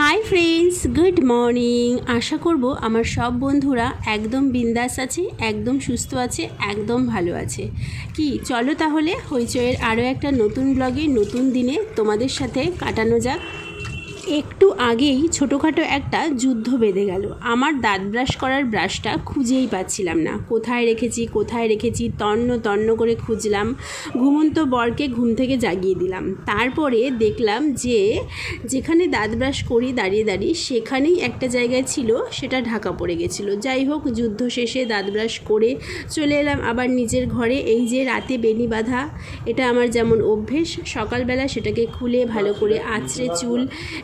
High friends good morning. आशा करब आमार सब बंधुरा एकदम बिंदास आछे, एकदम सुस्थ आछे, एकदम भालो आछे। कि चलो ताहले हईचয়ের आरो एकटा नतून ब्लगे नतून दिने तोमादेर साथे काटानो जाक। एकटू आगेई छोटोखाटो एकटा युद्ध बेधे गेल। आमार दाँत ब्राश करार ब्राशटा खुঁজেই पाচ্ছিলাম ना, कोथाय रेखेছি तन्न तन्न करे खुঁজলাম। घुमন্ত बरके घुम থেকে জাগিয়ে দিলাম। তারপরে দেখলাম যে যেখানে দাঁত ব্রাশ করি দাঁড়িয়ে দাঁড়িয়ে সেখানেই একটা জায়গায় ছিল সেটা ঢাকা পড়ে গেছিল। যাই হোক যুদ্ধ শেষে দাঁত ব্রাশ করে চলে এলাম আবার নিজের ঘরে। এই যে রাতে বেনি বাঁধা, এটা আমার যেমন অভ্যেস, সকালবেলা সেটাকে খুলে ভালো করে আঁচড়ে চুল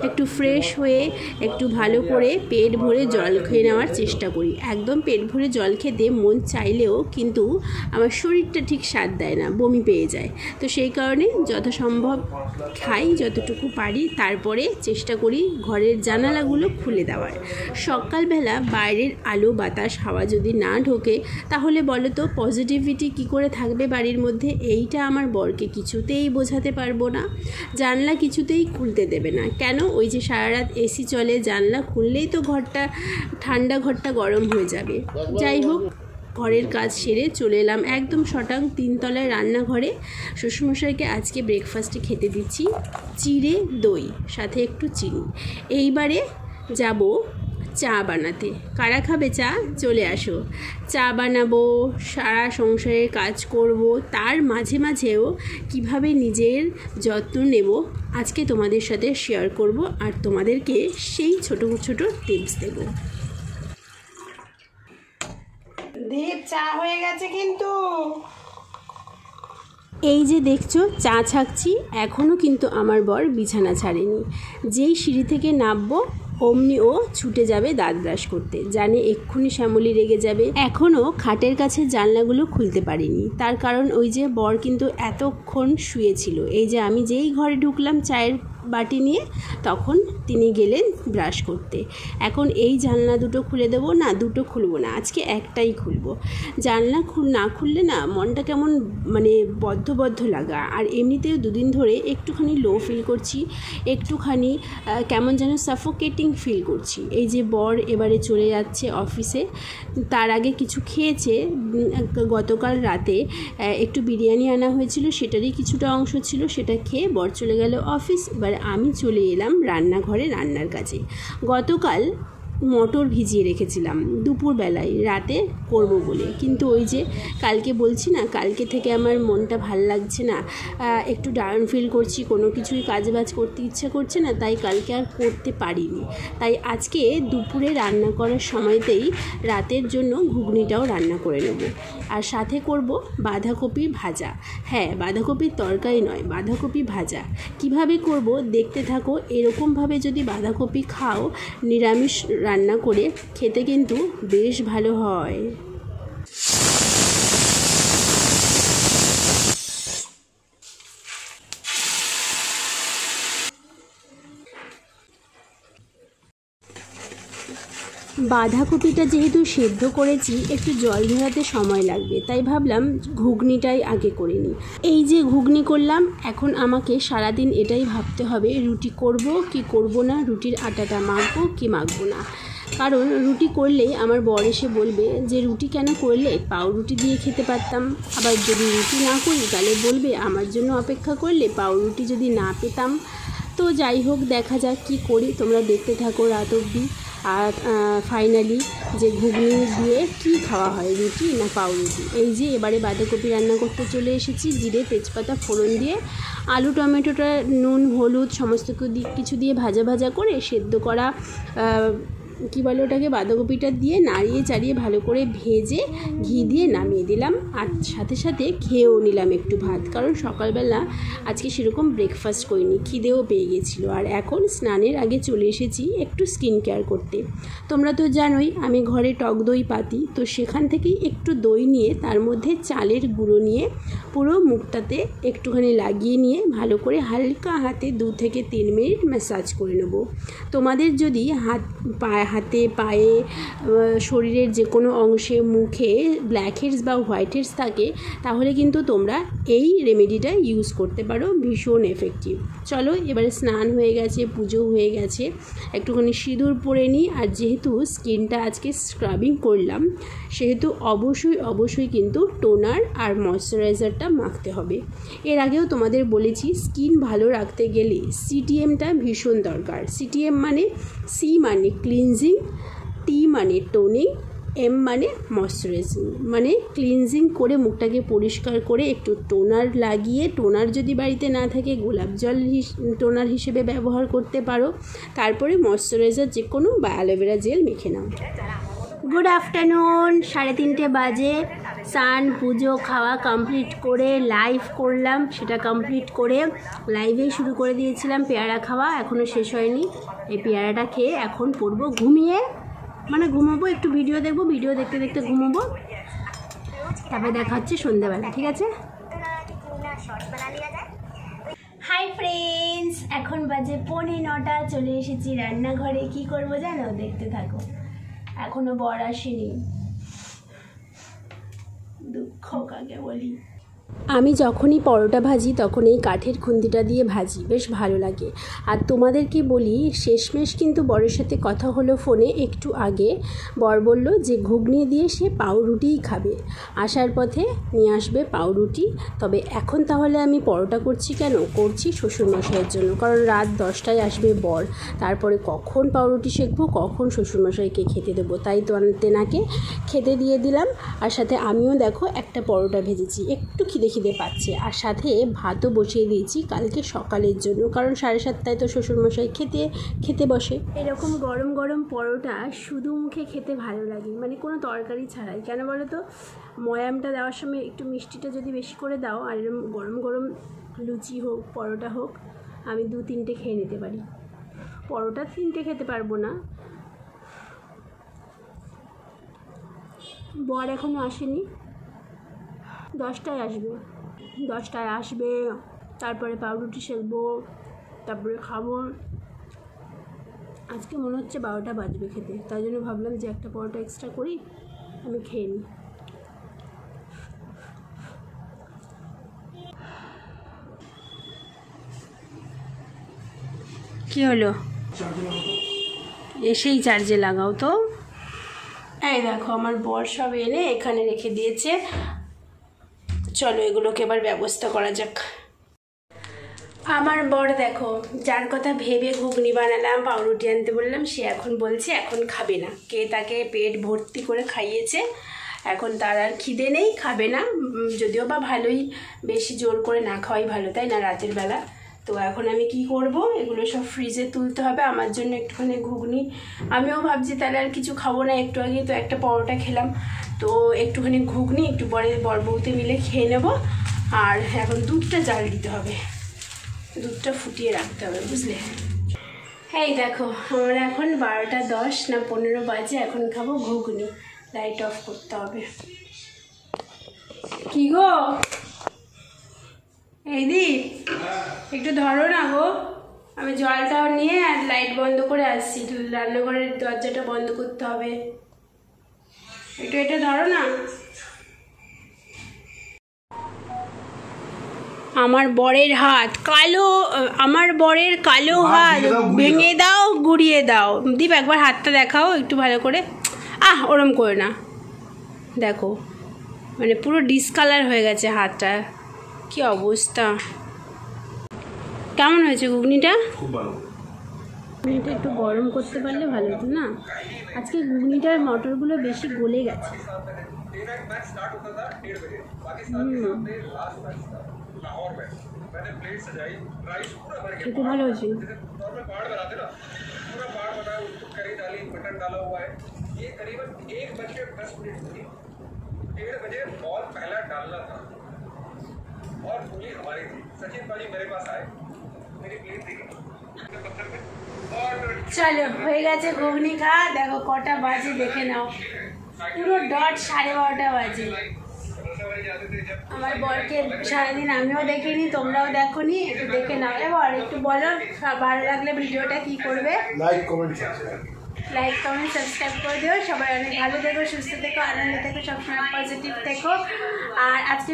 একটু ফ্রেশ হয়ে একটু ভালো করে পেট ভরে জল খেয়ে নেওয়ার চেষ্টা করি। একদম পেট ভরে জল খেতে মন চাইলেও কিন্তু আমার শরীরটা ঠিক সাথ দেয় না, বমি পেয়ে যায়। তো সেই কারণে যথাসম্ভব খাই যতটুকু পারি, তারপরে চেষ্টা করি ঘরের জানালাগুলো খুলে দেওয়ার। সকালবেলা বাইরের আলো বাতাস হাওয়া যদি না ঢোকে তাহলে বলো তো পজিটিভিটি কী করে থাকবে বাড়ির মধ্যে? এইটা আমার বরকে কিছুতেই বোঝাতে পারবো না। জানলা কিছুতেই খুলতে দেবে না। কেন? ওই যে সারা রাত এসি চলে, জানলা খুললেই তো ঘরটা ঠান্ডা, ঘরটা গরম হয়ে যাবে। যাই হোক ঘরের কাজ সেরে চলে এলাম একদম শটাং 3 তলায় রান্নাঘরে। শ্বশুরমশাইকে আজকে ব্রেকফাস্টে খেতে দিচ্ছি চিড়ে দই সাথে একটু চিনি। এইবারে যাব চা বানাতে। কারা খাবে চা? চলে আসো। চা বানাবো, সারা সংসারের কাজ করব, তার মাঝে মাঝেও কিভাবে নিজের যত্ন নেব আজকে তোমাদের সাথে শেয়ার করব, আর তোমাদেরকে সেই ছোট ছোট টিপস দেব। দীপ চা হয়ে গেছে কিন্তু। এই যে দেখছো চা ছাকছি, এখনও কিন্তু আমার বর বিছানা ছাড়েনি। যেই সিঁড়ি থেকে নামবো অমনি ও ছুটে যাবে দাঁত ব্রাশ করতে, জানে এক্ষুনি শ্যামলী রেগে যাবে। এখনও খাটের কাছে জানলাগুলো খুলতে পারিনি, তার কারণ ওই যে বর কিন্তু এতক্ষণ শুয়েছিল। এই যে আমি যেই ঘরে ঢুকলাম চায়ের বাটি নিয়ে, তখন তিনি গেলেন ব্রাশ করতে। এখন এই জানলা দুটো খুলে দেবো না, দুটো খুলবো না, আজকে একটাই খুলবো। জানলা না খুললে না মনটা কেমন মানে বদ্ধ লাগা। আর এমনিতেও দুদিন ধরে একটুখানি লো ফিল করছি, একটুখানি কেমন যেন সাফোকেটিং ফিল করছি। এই যে বর এবারে চলে যাচ্ছে অফিসে, তার আগে কিছু খেয়েছে। গতকাল রাতে একটু বিরিয়ানি আনা হয়েছিল, সেটারই কিছুটা অংশ ছিল, সেটা খেয়ে বর চলে গেল অফিস। এবার আমি চলে এলাম রান্নাঘরে রান্নার কাজে। গতকাল মটর ভিজিয়ে রেখেছিলাম দুপুরবেলায় রাতে করব বলে, কিন্তু ওই যে কালকে বলছি না, কালকে থেকে আমার মনটা ভাল লাগছে না, একটু ডাউন ফিল করছি, কোনো কিছুই কাজবাজ করতে ইচ্ছা করছে না, তাই কালকে আর করতে পারিনি। তাই আজকে দুপুরে রান্না করার সময়তেই রাতের জন্য ঘুগনিটাও রান্না করে নেব, আর সাথে করব বাঁধাকপির ভাজা। হ্যাঁ, বাঁধাকপির তরকারি নয়, বাঁধাকপি ভাজা। কিভাবে করব দেখতে থাকো। এরকমভাবে যদি বাঁধাকপি খাও নিরামিষ রান্না করে, খেতে কিন্তু বেশ ভালো হয়। বাঁধাকপিটা যেহেতু সেদ্ধ করেছি একটু জল ঝরাতে সময় লাগবে, তাই ভাবলাম ঘুগনিটাই আগে করে নিই। এই যে ঘুগনি করলাম, এখন আমাকে সারাদিন এটাই ভাবতে হবে রুটি করব কি করব না, রুটির আটাটা মাখবো কি মাখবো না। কারণ রুটি করলেই আমার বর এসে বলবে যে রুটি কেন করলে, পাউরুটি দিয়ে খেতে পারতাম। আবার যদি রুটি না করি তাহলে বলবে আমার জন্য অপেক্ষা করলে, পাউরুটি যদি না পেতাম। তো যাই হোক দেখা যাক কী করি, তোমরা দেখতে থাকো রাত অবধি। আর ফাইনালি যে ঘুগনি দিয়ে কি খাওয়া হয়, রুটি না পাউরুটি। এই যে এবারে বাঁধাকপি রান্না করতে চলে এসেছি। জিরে তেজপাতা ফোড়ন দিয়ে আলু টমেটোটা নুন হলুদ সমস্ত কিছু দিয়ে ভাজা করে সেদ্ধ করা কী বলে ওটাকে, বাঁধাকপিটা দিয়ে নাড়িয়ে চাড়িয়ে ভালো করে ভেজে ঘি দিয়ে নামিয়ে দিলাম। আর সাথে সাথে খেয়েও নিলাম একটু ভাত, কারণ সকালবেলা আজকে সেরকম ব্রেকফাস্ট করিনি, খিদেও পেয়ে গেছিলো। আর এখন স্নানের আগে চলে এসেছি একটু স্কিন কেয়ার করতে। তোমরা তো জানোই আমি ঘরে টক দই পাতি, তো সেখান থেকেই একটু দই নিয়ে তার মধ্যে চালের গুঁড়ো নিয়ে পুরো মুখটাতে একটুখানি লাগিয়ে নিয়ে ভালো করে হালকা হাতে 2 থেকে 3 মিনিট ম্যাসাজ করে নেব। তোমাদের যদি হাতে পায়ে শরীরের যে কোনো অংশে মুখে ব্ল্যাক হেডস বা হোয়াইট হেডস থাকে তাহলে কিন্তু তোমরা এই রেমেডিটা ইউজ করতে পারো, ভীষণ এফেক্টিভ। চলো এবারে স্নান হয়ে গেছে, পুজো হয়ে গেছে, একটুখানি সিঁদুর পরে নিই। আর যেহেতু স্কিনটা আজকে স্ক্রাবিং করলাম সেহেতু অবশ্যই কিন্তু টোনার আর ময়শ্চারাইজারটা মাখতে হবে। এর আগেও তোমাদের বলেছি স্কিন ভালো রাখতে গেলে সিটিএমটা ভীষণ দরকার। সিটিএম মানে সি মানে ক্লিনজিং, টি মানে টোনিং, এম মানে ময়শ্চারাইজিং, মানে ক্লিনজিং করে মুখটাকে পরিষ্কার করে একটু টোনার লাগিয়ে, টোনার যদি বাড়িতে না থাকে গোলাপ জল টোনার হিসেবে ব্যবহার করতে পারো, তারপরে ময়শ্চারাইজার যে কোনো বা অ্যালোভেরা জেল মেখে নাও। গুড আফটারনুন, 3:30 বাজে। স্নান পুজো খাওয়া কমপ্লিট করে লাইভ করলাম, সেটা কমপ্লিট করে লাইভেই শুরু করে দিয়েছিলাম পেয়ারা খাওয়া, এখনও শেষ হয়নি। এই পেয়ারাটা খেয়ে এখন পড়বো ঘুমিয়ে, মানে ঘুমোবো, একটু ভিডিও দেখবো, ভিডিও দেখতে দেখতে ঘুমোবো, তারপরে দেখা হচ্ছে সন্ধ্যাবেলা, ঠিক আছে? হাই ফ্রেন্ডস, এখন বাজে 9:15, চলে এসেছি রান্নাঘরে। কি করব জানো? দেখতে থাকো। এখনো বর আসেনি, দুঃখ কাকে বলি। আমি যখনই পরোটা ভাজি তখন এই কাঠের খুন্তিটা দিয়ে ভাজি, বেশ ভালো লাগে। আর তোমাদেরকে বলি, শেষমেশ কিন্তু বরের সাথে কথা হলো ফোনে একটু আগে। বর বলল যে ঘুগনি দিয়ে সে পাউরুটিই খাবে, আসার পথে নিয়ে আসবে পাউরুটি। তবে এখন তাহলে আমি পরোটা করছি কেন? করছি শ্বশুরমশাইয়ের জন্য, কারণ রাত 10টায় আসবে বর, তারপরে কখন পাউরুটি শেখবো, কখন শ্বশুরমশাইকে খেতে দেবো, তাই তো তেনাকে খেতে দিয়ে দিলাম। আর সাথে আমিও দেখো একটা পরোটা ভেজেছি, একটু খিদে পাচ্ছে। আর সাথে ভাতও বসিয়ে দিয়েছি কালকে সকালের জন্য, কারণ 7:30টায় তো শ্বশুরমশাই খেতে বসে। এরকম গরম গরম পরোটা শুধু মুখে খেতে ভালো লাগে, মানে কোনো তরকারি ছাড়াই। কেন বলো তো? ময়ামটা দেওয়ার সময় একটু মিষ্টিটা যদি বেশি করে দাও, আর এরকম গরম গরম লুচি হোক পরোটা হোক, আমি 2-3টে খেয়ে নিতে পারি। পরোটা 3টে খেতে পারবো না। বর এখনও আসেনি, 10টায় আসবে, তারপরে পাউরুটি সেঁকবো, তারপরে খাবো। আজকে মনে হচ্ছে 12টা বাজবে খেতে, তাই জন্য ভাবলাম যে একটা পরোটা এক্সট্রা করি, আমি খেয়ে নিই। কী হলো? এসেই চার্জে লাগাও তো। এই দেখো আমার বর সব এনে এখানে রেখে দিয়েছে, চলো এগুলোকে এবার ব্যবস্থা করা যাক। আমার বর দেখো, যার কথা ভেবে ঘুগনি বানালাম, পাউরুটি আনতে বললাম, সে এখন বলছে এখন খাবে না। কে তাকে পেট ভর্তি করে খাইয়েছে, এখন তার আর খিদে নেই, খাবে না। যদিও বা ভালোই, বেশি জোর করে না খাওয়াই ভালো, তাই না, রাতের বেলা। তো এখন আমি কি করব, এগুলো সব ফ্রিজে তুলতে হবে আমার জন্য একটুখানি ঘুগনি। আমিও ভাবছি তাহলে আর কিছু খাবো না, একটু আগে তো একটা পরোটা খেলাম, তো একটুখানি ঘুগনি একটু পরে বর বউতে মিলে খেয়ে নেব। আর এখন দুধটা জাল দিতে হবে, দুধটা ফুটিয়ে রাখতে হবে, বুঝলে? এই দেখো আমার এখন 12:10 না 15 বাজে, এখন খাবো ঘুগনি। লাইট অফ করতে হবে। কি গো এই দি, একটু ধরো না গো, আমি জলটাও নিয়ে আর লাইট বন্ধ করে আসছি, রান্নাঘরের দরজাটা বন্ধ করতে হবে, একটু এটা ধরো না। আমার বরের হাত কালো, আমার বরের কালো হাত ভেঙে দাও, গুড়িয়ে দাও। দীপ একবার হাতটা দেখাও একটু ভালো করে। ওরম করে না, দেখো মানে পুরো ডিসকালার হয়ে গেছে হাতটা, কি অবস্থা। কেমন হয়েছে ঘুগনিটা? খুব ভালো। ঘুগনিটা একটু গরম করতে পারলে ভালো হতো না? আজকে ঘুগনিটার মটরগুলো বেশি গলে গেছে। খেতে ভালো হয়েছে। চলো হয়ে গেছে ঘুগনি খাওয়া। দেখো কটা বাজে দেখে নাও, পুরো ডট 12:30 বাজে। আমার বরকে সারাদিন আমিও দেখিনি, তোমরাও দেখোনি, একটু দেখে নাও। এবার একটু বলো ভালো লাগলে ভিডিওটা কি করবে? লাইক কমেন্ট সাবস্ক্রাইব করে দিও। সবাই অনেক ভালো থেকো, সুস্থ থেকো, আনন্দ থেকো, সবসময় পজিটিভ থেকো। আর আজকে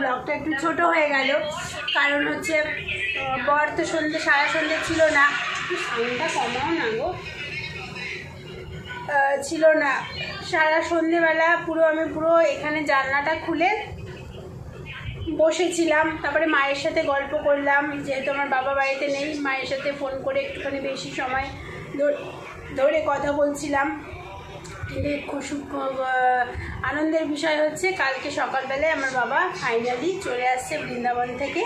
ব্লগটা একটু ছোট হয়ে গেল, কারণ হচ্ছে বর তো সারা সন্ধ্যে ছিল না। সাউন্ডটা কমাও না গো, ছিল না সারা সন্ধ্যেবেলা। আমি পুরো এখানে জানলাটা খুলে বসেছিলাম, তারপরে মায়ের সাথে গল্প করলাম, যেহেতু আমার বাবা বাড়িতে নেই। মায়ের সাথে ফোন করে একটুখানি বেশি সময় ধরে কথা বলছিলাম। কিন্তু খুব আনন্দের বিষয় হচ্ছে কালকে সকালবেলায় আমার বাবা ফাইনালি চলে আসছে বৃন্দাবন থেকে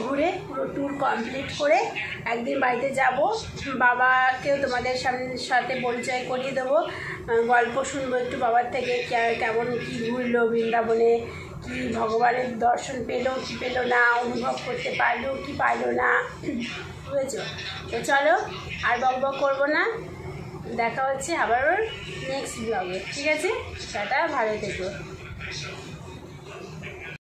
ঘুরে, পুরো ট্যুর কমপ্লিট করে। একদিন বাড়িতে যাব, বাবাকেও তোমাদের সাথে পরিচয় করিয়ে দেবো, গল্প শুনবো একটু বাবার থেকে, কেমন কী ঘুরলো বৃন্দাবনে, কি ভগবানের দর্শন পেলো কি পেলো না, অনুভব করতে পারলো কি পারলো না, বুঝেছো? তো চলো আর বক করবো না, দেখা হচ্ছে আবার নেক্সট ব্লগে। ঠিক আছে, টাটা, ভালো থেকো।